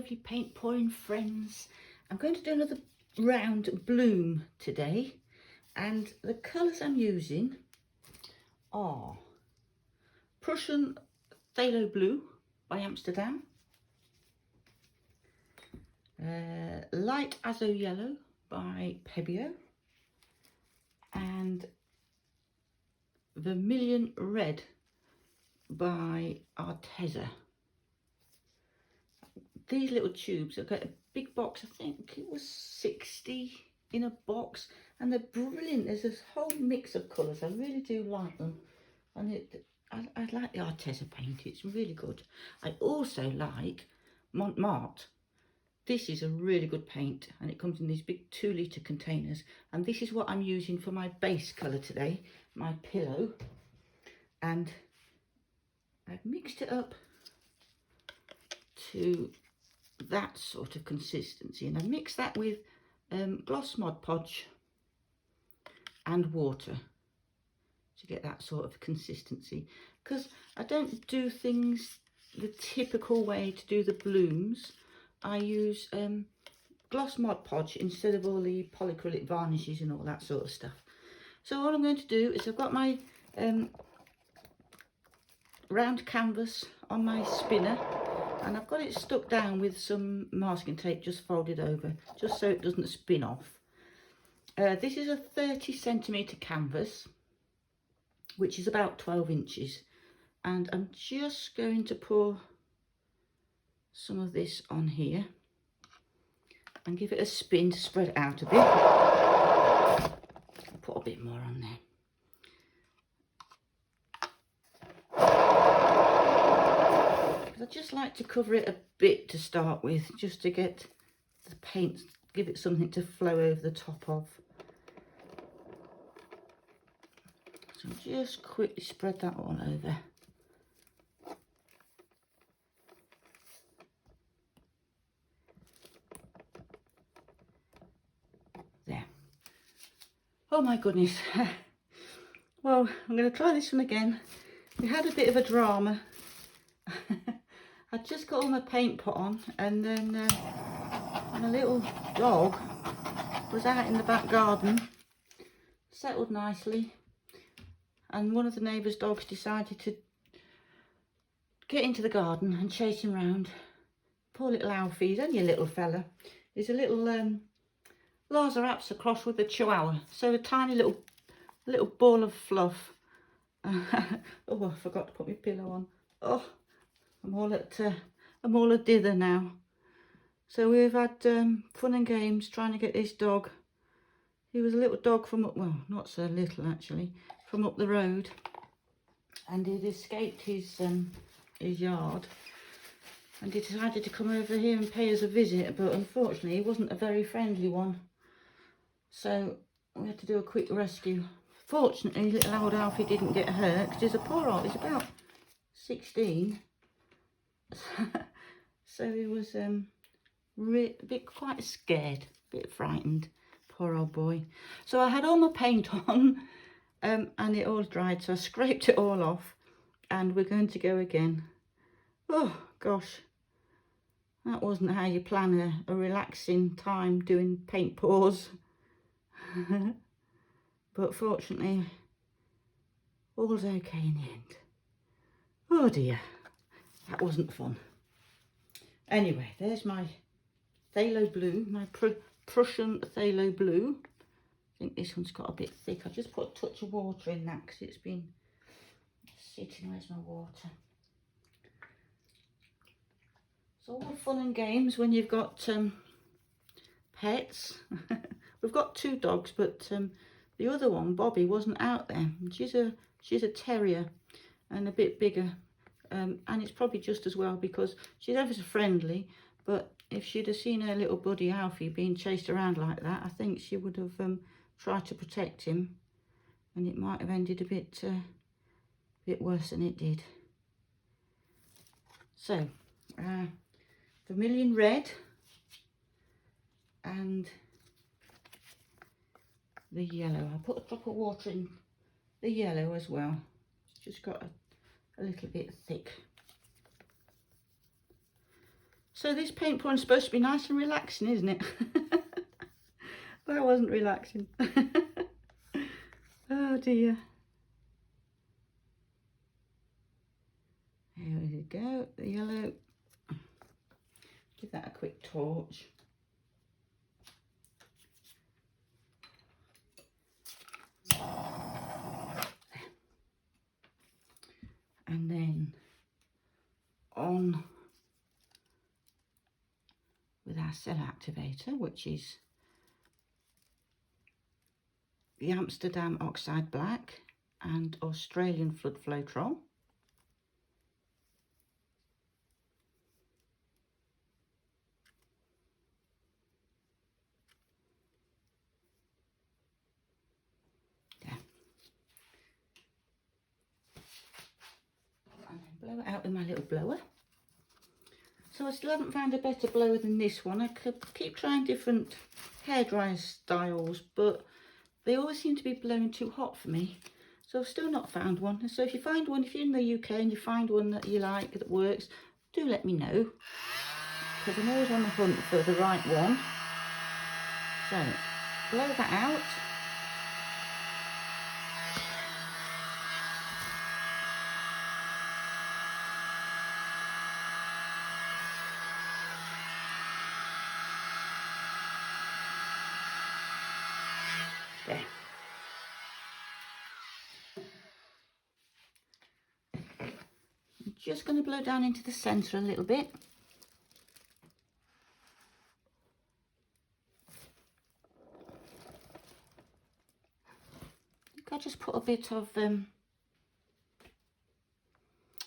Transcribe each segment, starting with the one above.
lovely paint pouring friends. I'm going to do another round bloom today, and the colours I'm using are Prussian Phthalo Blue by Amsterdam, Light Azo Yellow by Pebeo, and Vermillion Red by Arteza. These little tubes, I've got a big box, I think it was 60 in a box, and they're brilliant. There's this whole mix of colours. I really do like them, and I like the Arteza paint, it's really good. I also like Mont. This is a really good paint, and it comes in these big 2-litre containers, and this is what I'm using for my base colour today, my pillow. And I've mixed it up to that sort of consistency, and I mix that with gloss Mod Podge and water to get that sort of consistency, because I don't do things the typical way to do the blooms. I use gloss Mod Podge instead of all the polyacrylic varnishes and all that sort of stuff. So all I'm going to do is I've got my round canvas on my spinner, and I've got it stuck down with some masking tape just folded over, just so it doesn't spin off. This is a 30cm canvas, which is about 12 inches, and I'm just going to pour some of this on here and give it a spin to spread it out a bit. I'll put a bit more on there. I just like to cover it a bit to start with, just to get the paint, give it something to flow over the top of. So just quickly spread that all over. There. Oh my goodness. Well, I'm going to try this one again. We had a bit of a drama. I just got all my paint put on, and then my little dog was out in the back garden, settled nicely, and one of the neighbours' dogs decided to get into the garden and chase him round. Poor little Alfie, he's only a little fella. He's a little Lhasa Apso cross with a Chihuahua, so a tiny little ball of fluff. Oh, I forgot to put my pillow on. Oh, I'm all a dither now. So we've had fun and games trying to get this dog. He was a little dog from up, well, not so little actually, from up the road, and he'd escaped his yard, and he decided to come over here and pay us a visit, but unfortunately he wasn't a very friendly one, so we had to do a quick rescue. Fortunately, little old Alfie didn't get hurt, because he's a poor old, he's about 16. So he was a bit quite scared, a bit frightened, poor old boy. So I had all my paint on, and it all dried, so I scraped it all off, and we're going to go again. Oh gosh, that wasn't how you plan a relaxing time doing paint pours. But fortunately all's okay in the end. Oh dear, that wasn't fun. Anyway, there's my Phthalo Blue, my Prussian Phthalo Blue. I think this one's got a bit thick. I just put a touch of water in that because it's been sitting. Where's my water? It's all fun and games when you've got pets. We've got 2 dogs, but the other one, Bobby, wasn't out there. She's a terrier and a bit bigger. And it's probably just as well, because she's ever so friendly, but if she'd have seen her little buddy Alfie being chased around like that, I think she would have tried to protect him, and it might have ended a bit worse than it did. So Vermilion Red and the yellow. I put a drop of water in the yellow as well. It's just got a little bit thick. So this paint pouring is supposed to be nice and relaxing, isn't it? That wasn't relaxing. Oh dear. Here we go, the yellow. Give that a quick torch. And then on with our cell activator, which is the Amsterdam Oxide Black and Australian Floetrol. And then blow it out with my little blower. So I still haven't found a better blower than this one. I could keep trying different hairdryer styles, but they always seem to be blowing too hot for me. So I've still not found one. So if you find one, if you're in the UK and you find one that you like, that works, do let me know. Because I'm always on the hunt for the right one. So, blow that out. There. I'm just going to blow down into the centre a little bit. I just put a bit of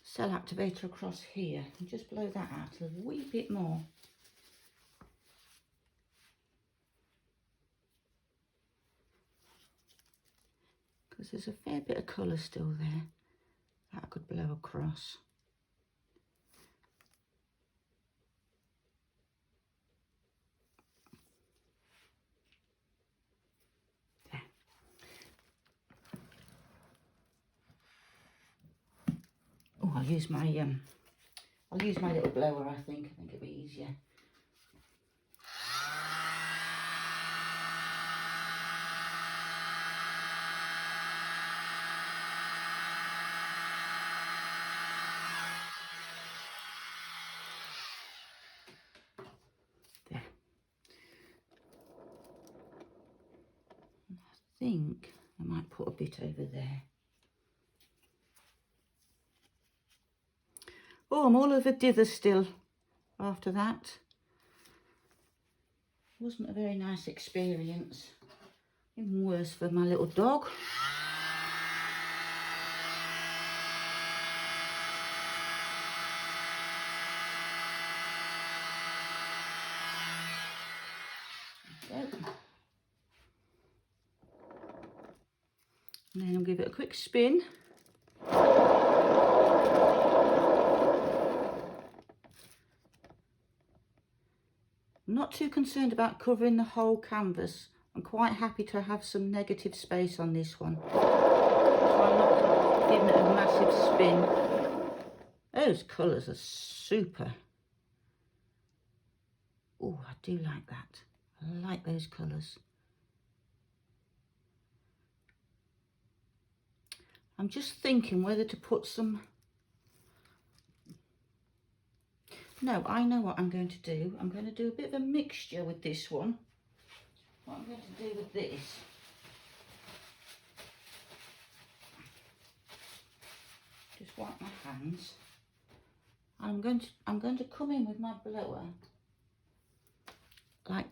cell activator across here and just blow that out a wee bit more. Because there's a fair bit of colour still there that I could blow across. There. Oh, I'll use my little blower. I think it'll be easier. I think I might put a bit over there. Oh, I'm all over dither still after that. Wasn't a very nice experience. Even worse for my little dog. There we go. And then I'll give it a quick spin. I'm not too concerned about covering the whole canvas. I'm quite happy to have some negative space on this one. So I'm not giving it a massive spin. Those colours are super. Oh, I do like that. I like those colours. I'm just thinking whether to put some... No, I know what I'm going to do. I'm going to do a bit of a mixture with this one. What I'm going to do with this. Just wipe my hands. I'm going to come in with my blower, like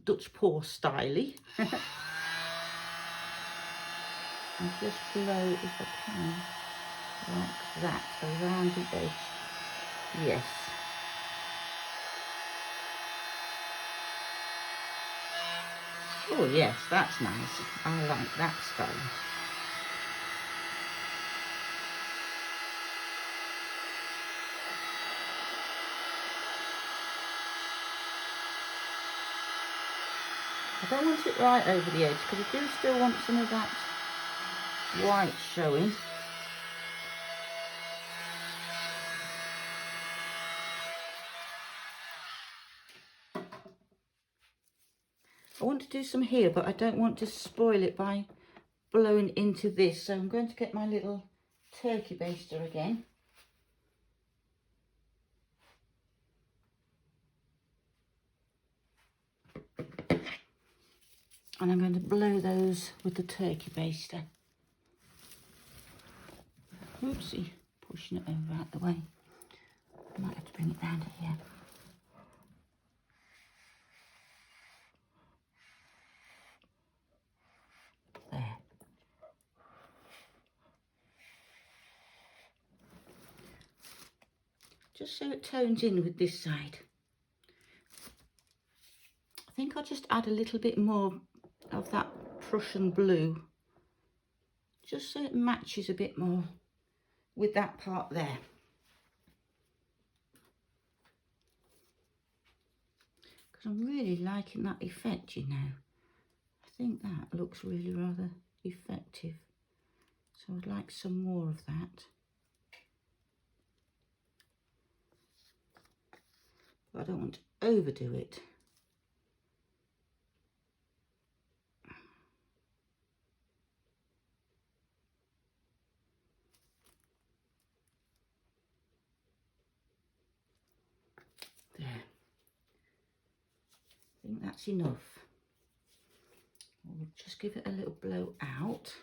Dutch pour styly. And just blow, if I can, like that, around the edge. Yes. Oh yes, that's nice. I like that style. I don't want it right over the edge because I do still want some of that white showing. I want to do some here, but I don't want to spoil it by blowing into this. So I'm going to get my little turkey baster again. And I'm going to blow those with the turkey baster. Oopsie, pushing it over out the way. I might have to bring it down to here. There. Just so it tones in with this side. I think I'll just add a little bit more of that Prussian blue, just so it matches a bit more with that part there. Because I'm really liking that effect, you know. I think that looks really rather effective. So I'd like some more of that. But I don't want to overdo it. There. I think that's enough. We'll just give it a little blow out.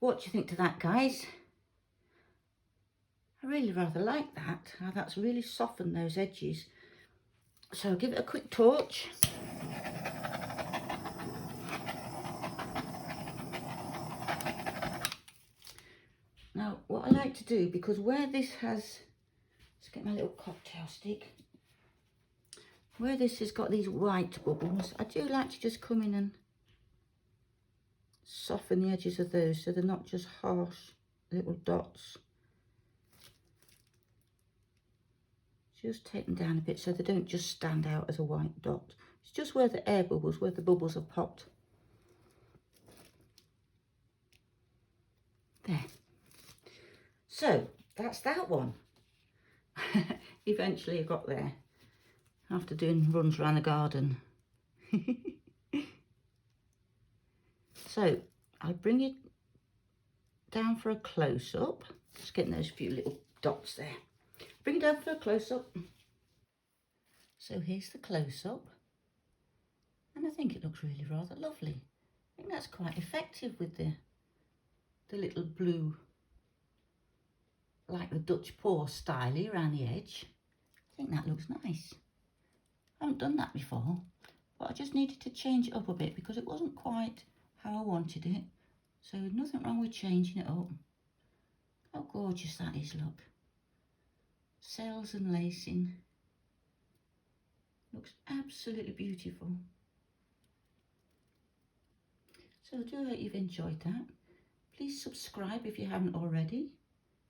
What do you think to that, guys? I really rather like that, how that's really softened those edges. So I'll give it a quick torch. Now, what I like to do, because where this has, let's get my little cocktail stick, where this has got these white bubbles, I do like to just come in and soften the edges of those so they're not just harsh little dots. Just take them down a bit so they don't just stand out as a white dot. It's just where the air bubbles, where the bubbles have popped. There. So that's that one. Eventually I got there after doing runs around the garden. So I'll bring it down for a close-up. Just getting those few little dots there. Bring it down for a close-up. So here's the close-up. And I think it looks really rather lovely. I think that's quite effective with the little blue, like the Dutch paw style around the edge. I think that looks nice. I haven't done that before, but I just needed to change it up a bit because it wasn't quite how I wanted it. So nothing wrong with changing it up. How gorgeous that is, look. Cells and lacing. Looks absolutely beautiful. So I do hope you've enjoyed that. Please subscribe if you haven't already.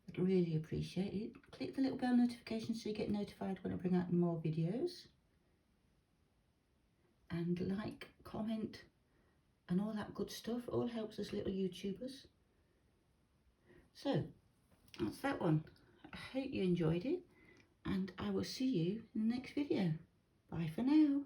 I'd really appreciate it. Click the little bell notification so you get notified when I bring out more videos. And like, comment, and all that good stuff. It all helps us little YouTubers. So, that's that one. I hope you enjoyed it, and I will see you in the next video. Bye for now.